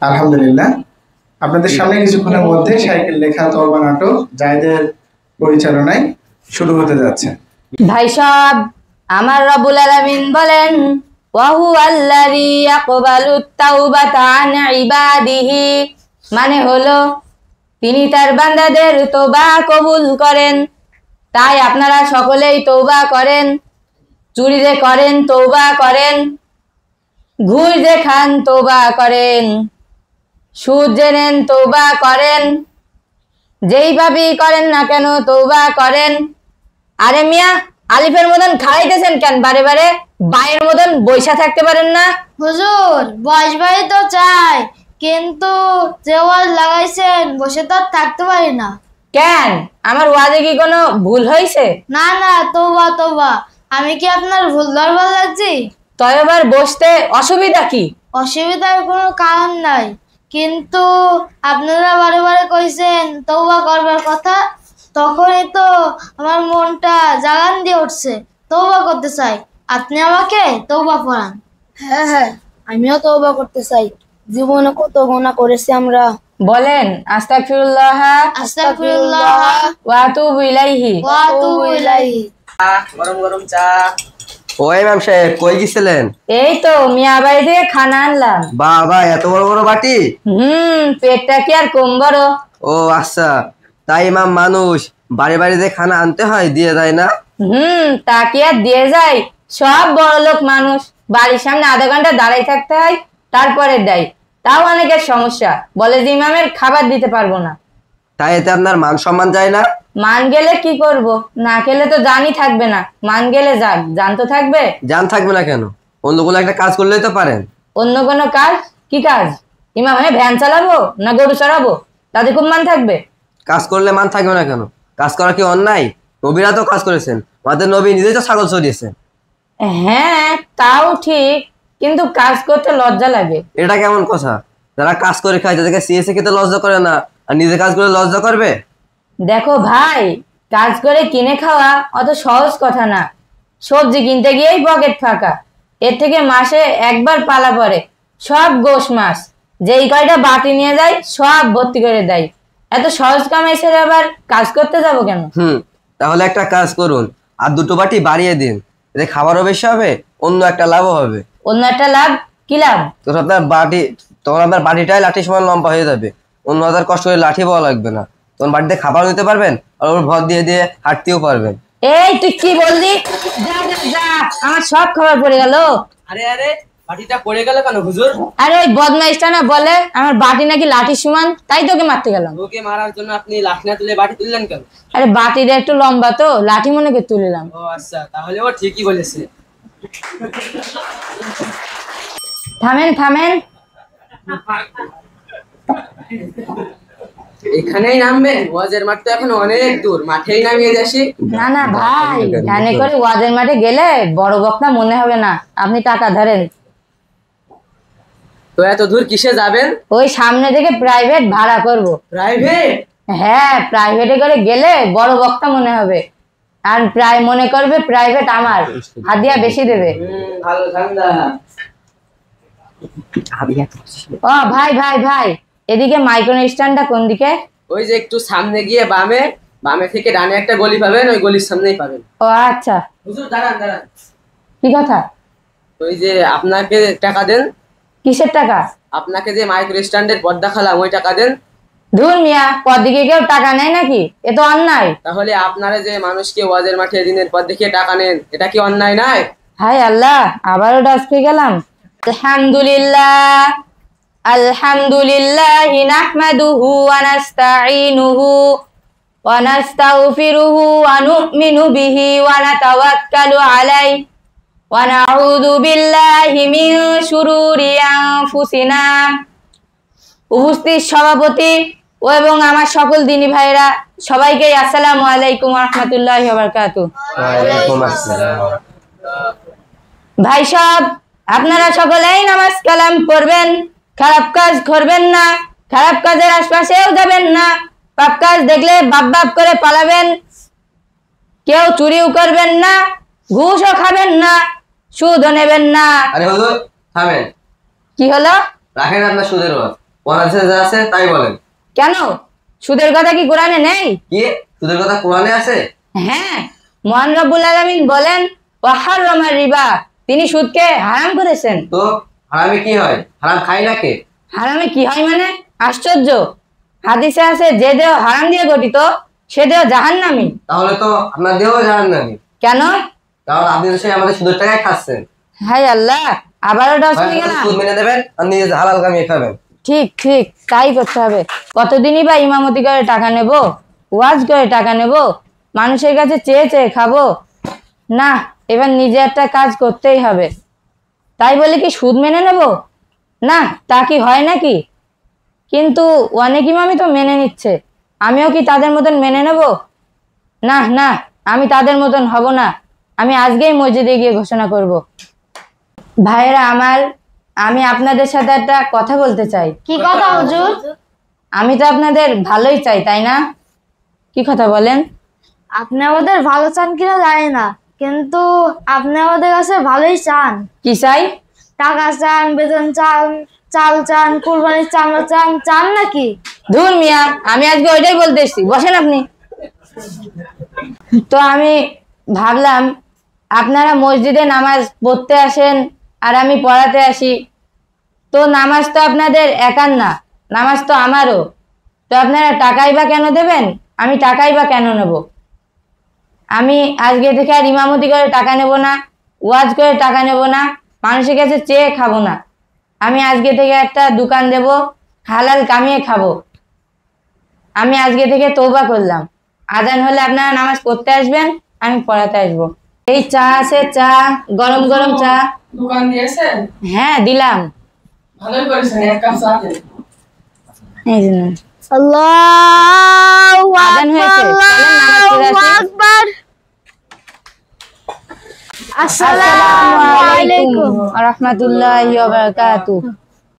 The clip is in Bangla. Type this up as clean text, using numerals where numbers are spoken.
আলহামদুলিল্লাহ, আপনাদের সামনে কিছুক্ষণের মধ্যে সাইকেল লেখা তওবা নাটক জায়েদের পরিচালনায় শুরু হতে যাচ্ছে। ভাই সাহেব, আমার রব্বুল আলামিন বলেন ওয়া হুয়াল্লাযী ইয়াকবালুত তাওবাতা আন ইবাদিহি, মানে হলো তিনি তার বান্দাদের তওবা কবুল করেন। তাই আপনারা সকলেই তওবা করেন। চুরি যে করেন তওবা করেন, ঘুষ যে খান তওবা করেন, সুদ যে নেন তওবা করেন, যেইভাবেই করেন না কেন তওবা করেন। আরে মিয়া, আলিফের মতন খাইতেছেন কেন বারে বারে? বাইয়ের মতন বইসা থাকতে পারেন না? হুজুর, বসবাই তো চাই, কিন্তু যে ওয়াজ লাগাইছেন বসে তো আর থাকতে পারি না। কেন, আমার ওয়াজে কি কোনো ভুল হয়েছে? না না, তওবা তওবা, আমি কি আপনার ভুল ধরবার লাগছি? তো এবার বসতে অসুবিধা কি? অসুবিধার কোনো কারণ নাই, কিন্তু আপনারা বারে বারে কইছেন তওবা করবার কথা, তখনই তো আমার মনটা জাগান দিয়ে উঠছে, তওবা করতে চাই। আপনি আমাকে তওবা পড়ান। হ্যাঁ হ্যাঁ, আমিও তওবা করতে চাই। জীবনে কত গুনাহ করেছি আমরা। বলেন আস্তাগফিরুল্লাহ আস্তাগফিরুল্লাহ ওয়া আতুবু ইলাইহি। ওয়া আতুবু ইলাইহি। গরম গরম চা। ওই ম্যাম সাহেব, কই গেছিলেন? এই তো মিয়া বাড়ি থেকে খানা আনলাম। বাবা, এত বড় বড় বাটি! পেটটা কি আর কম বড়? ও আচ্ছা, তাই ম্যাম মানুষ বাড়ি বাড়িতে খানা আনতে হয়, দিয়ে যায় না? তা কি আর দিয়ে যায়? সব বড় লোক মানুষ বাড়ির সামনে আধা ঘন্টা দাঁড়াই থাকতে হয়, তারপরে দেয়। তাও অনেকের সমস্যা, বলে যে ইমামের খাবার দিতে পারবো না। তাই এতে আপনার মান সম্মান যায় না? মান গেলে কি করব? না খেলে তো জানই থাকবে না। মান গেলে যাক, জান তো থাকবে। জান থাকবে না কেন? অন্য কোনো একটা কাজ করলেই তো পারেন। অন্য কোনো কাজ? কি কাজ? ইমাম হয়ে ভ্যান চালাবো না গরু চড়াবো? তাতে খুব মান থাকবে। কাজ করলে মান থাকবে না কেন? কাজ করা কি অন্যায়? নবীরা তো কাজ করেছেন, আমাদের নবী নিজেই তো ছাগল চড়িয়েছেন। হ্যাঁ, তাও ঠিক, কিন্তু কাজ করতে লজ্জা লাগে। এটা কেমন কথা? যারা কাজ করে খায় তাদেরকে সিএসএ খেতে লজ্জা করে না, আর নিজে কাজ করে লজ্জা করবে? দেখো ভাই, কাজ করে কিনে খাওয়া অত সহজ কথা না। সবজি কিনতে গিয়েই পকেট ফাঁকা, এর থেকে মাসে একবার পালা পড়ে, সব গোশ মাছ, যেই কয়টা বাটি নিয়ে যায় সব ভর্তি করে দেয়। এত সহজ কাম এসে আবার কাজ করতে যাব কেন? তাহলে একটা কাজ করুন, আর দুটো বাটি বাড়িয়ে দিন, এতে খাবারও বেশি হবে, অন্য একটা লাভও হবে। অন্য একটা লাভ? কি লাভ? তখন আপনার বাটিটাই লাঠি সমান লম্বা হয়ে যাবে, অন্য হাজার কষ্ট করে লাঠি পাওয়া লাগবে না, তখন বাড়িতে খাবার নিতে পারবেন, আর ওর ভর দিয়ে দিয়ে হাঁটতেও পারবেন। এই তুই কি বললি? যা যা যা, আমার সব খবর পড়ে গেল। আরে আরে, বাটিটা পড়ে গেল কেন হুজুর? আরে ওই বদমাইশটা না বলে আমার বাটি নাকি লাঠি সমান, তাই তোকে মারতে গেলাম। ওকে মারার জন্য আপনি লাঠি না তুলে বাটি তুললেন কেন? আরে বাটিটা একটু লম্বা তো, লাঠি মনে করে তুললাম। ও আচ্ছা, তাহলে ও ঠিকই বলেছে। থামেন থামেন। এখানেই নামবেন? ওয়াজের মাঠ তো এখন অনেক দূর, মাঠেই নামিয়ে যাসি। না না ভাই, ভ্যানে করে ওয়াজের মাঠে গেলে বড় বক্তা মনে হবে না। আপনি টাকা ধরেন। তো এত দূর কিসে যাবেন? ওই সামনে থেকে প্রাইভেট ভাড়া করব। প্রাইভেট? হ্যাঁ, প্রাইভেটে করে গেলে বড় বক্তা মনে হবে, আর প্রায় মনে করবে প্রাইভেট আমার, হাদিয়া বেশি দেবে। ভালো ঠান্ডা। ও ভাই ভাই ভাই, এদিকে মাইক্রো স্ট্যান্ডটা কোন দিকে? ওই যে একটু সামনে গিয়ে বামে, বামে থেকে ডানে একটা গলি পাবেন, ওই গলির সামনেই পাবেন। ও আচ্ছা। হুজুর দাঁড়ান দাঁড়ান। কি কথা? ওই যে আপনাকে টাকা দেন। কিসের টাকা? আপনাকে যে মাইক্রো স্ট্যান্ডের পর্দা খালাম, ওই টাকা দেন। ধুর মিয়া, পর দিকে কেউ টাকা নেয় নাকি? এ তো অন্যায়। তাহলে আপনারা যে মানুষকে ওয়াজের মাঠে দিনের পর দেখিয়ে টাকা নেন, এটা কি অন্যায় নয়? হায় আল্লাহ, আবারও ডাস পেয়ে গেলাম। আলহামদুলিল্লাহ আলহামদুলিল্লাহি নাহমাদুহু ওয়া নাস্তাঈনুহু ওয়া নাস্তাগফিরুহু ওয়া নু'মিনু বিহি ওয়া নাতাওয়াক্কালু আলাইহি ওয়া নাউযু বিল্লাহি মিন শুরুরি আনফুসিনা। উপস্থিত সভাপতি ও এবং আমার সকল দিনী ভাইরা, সবাইকে আসসালামু আলাইকুম ওয়া রাহমাতুল্লাহি ওয়া বারাকাতুহু। ওয়ালাইকুম আসসালাম। ভাই সাহেব, আপনারা সকলেই নামাজ কালাম পড়বেন, খারাপ কাজ করবেন না, খারাপ কাজের আশপাশেও যাবেন না, পাপ কাজ দেখলে বাপ বাপ করে পালাবেন, কেউ চুরিও করবেন না, ঘুষও খাবেন না, সুদও নেবেন না। আরে হুজুর থামেন। কি হলো? রাখেন আপনার সুদের ওয়াজ, কোরআনে যা আছে তাই বলেন। কেন, সুদের কথা কি কোরআনে নেই? কি সুদের কথা কোরআনে আছে? হ্যাঁ, মহান রব্বুল আলামিন বলেন ওয়াহাররামা রিবা, তিনি সুদকে হারাম করেছেন। তো হারামে কি হয়? হারাম খাই না কে? হারামে কি হয় মানে? আশ্চর্য, হাদিসে আছে যে দেহ হারাম দিয়ে গঠিত সে দেহ জাহান্নামী। তাহলে তো আপনার দেহ জাহান্নামী। কেন? কারণ আপনি তো সেই আমাদের সুদের টাকায় খাচ্ছেন। হায় আল্লাহ, আবারও ডস হয়ে গেলাম। সুদ মেনে দেবেন আর নিজে হালাল কামিয়ে খাবেন। ঠিক ঠিক তাই করতে হবে। কতদিনই বা ইমামতি করে টাকা নেব, ওয়াজ করে টাকা নেব, মানুষের কাছে চেয়ে চেয়ে খাবো? না, এবার নিজে একটা কাজ করতেই হবে। তাই বলে কি সুদ মেনে নেব? না, তা কি হয় নাকি? কিন্তু অনেক ইমামই তো মেনে নিচ্ছে, আমিও কি তাদের মতন মেনে নেব? না না, আমি তাদের মতন হব না। আমি আজকেই মসজিদে গিয়ে ঘোষণা করব। ভাইয়েরা আমার, আমি আপনাদের সাথে একটা কথা বলতে চাই। কি কথা হুজুর? আমি তো আপনাদের ভালোই চাই, তাই না? কি কথা বলেন? আপনি আমাদের ভালো চান কিনা জানি না, কিন্তু আপনি আমাদের কাছে ভালোই চান। কি চাই? টাকা চান, বেতন চান, চাল চান, কুরবানির চামড়া চান, চান নাকি? ধুর মিয়া, আমি আজকে ওইটাই বলতে এসেছি, বসেন আপনি। তো আমি ভাবলাম আপনারা মসজিদে নামাজ পড়তে আসেন আর আমি পড়াতে আসি, তো নামাজ তো আপনাদের একার না, নামাজ তো আমারও। তো আপনারা টাকাই বা কেন দেবেন? আমি টাকাই বা কেন নেব? আমি আজকে থেকে আর ইমামতি করে টাকা নেব না, ওয়াজ করে টাকা নেব না, মানুষের কাছে চেয়ে খাবো না। আমি আজকে থেকে একটা দোকান দেব, হালাল কামিয়ে খাবো। আমি আজকে থেকে তওবা করলাম। আজান হলে আপনারা নামাজ পড়তে আসবেন, আমি পড়াতে আসবো। এই চা আছে, চা, গরম গরম চা। দোকান দিয়েছেন? হ্যাঁ দিলাম। ভালোই করেছেন, এক কাপ চা দেন। এই যে নেন। আল্লাহু আজান হয়েছে, চলেন নামাজ পড়ে আসি। আকবার। আসসালামু আলাইকুম ওয়া রাহমাতুল্লাহি ওয়া বারাকাতুহু।